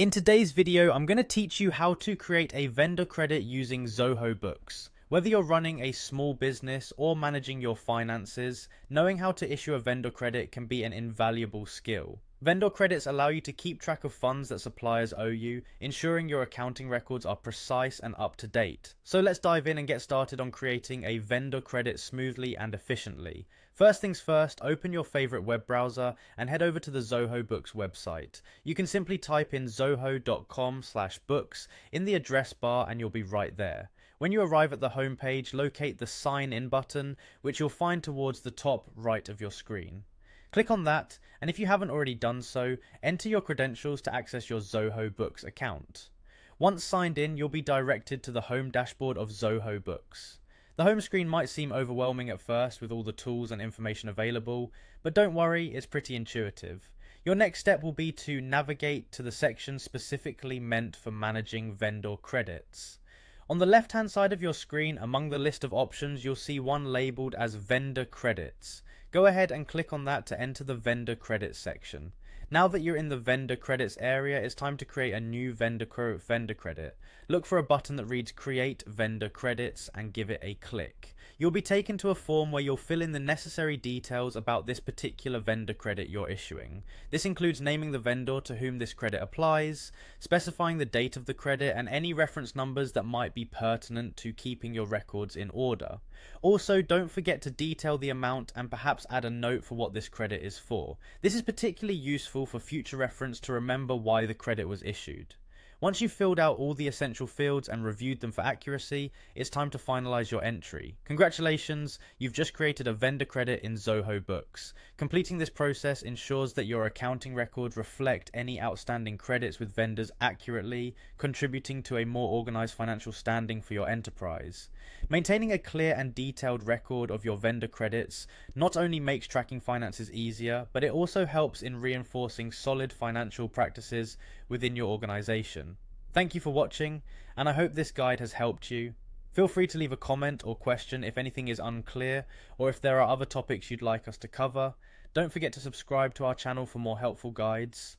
In today's video, I'm going to teach you how to create a vendor credit using Zoho Books. Whether you're running a small business or managing your finances, knowing how to issue a vendor credit can be an invaluable skill. Vendor credits allow you to keep track of funds that suppliers owe you, ensuring your accounting records are precise and up to date. So let's dive in and get started on creating a vendor credit smoothly and efficiently. First things first, open your favorite web browser and head over to the Zoho Books website. You can simply type in zoho.com/books in the address bar and you'll be right there. When you arrive at the home page, locate the Sign In button, which you'll find towards the top right of your screen. Click on that, and if you haven't already done so, enter your credentials to access your Zoho Books account. Once signed in, you'll be directed to the home dashboard of Zoho Books. The home screen might seem overwhelming at first with all the tools and information available, but don't worry, it's pretty intuitive. Your next step will be to navigate to the section specifically meant for managing vendor credits. On the left hand side of your screen, among the list of options, you'll see one labelled as Vendor Credits. Go ahead and click on that to enter the Vendor Credits section. Now that you're in the Vendor Credits area, it's time to create a new vendor credit. Look for a button that reads Create Vendor Credits and give it a click. You'll be taken to a form where you'll fill in the necessary details about this particular vendor credit you're issuing. This includes naming the vendor to whom this credit applies, specifying the date of the credit, and any reference numbers that might be pertinent to keeping your records in order. Also, don't forget to detail the amount and perhaps add a note for what this credit is for. This is particularly useful for future reference to remember why the credit was issued. Once you've filled out all the essential fields and reviewed them for accuracy, it's time to finalize your entry. Congratulations, you've just created a vendor credit in Zoho Books. Completing this process ensures that your accounting records reflect any outstanding credits with vendors accurately, contributing to a more organized financial standing for your enterprise. Maintaining a clear and detailed record of your vendor credits not only makes tracking finances easier, but it also helps in reinforcing solid financial practices within your organization. Thank you for watching, and I hope this guide has helped you. Feel free to leave a comment or question if anything is unclear, or if there are other topics you'd like us to cover. Don't forget to subscribe to our channel for more helpful guides.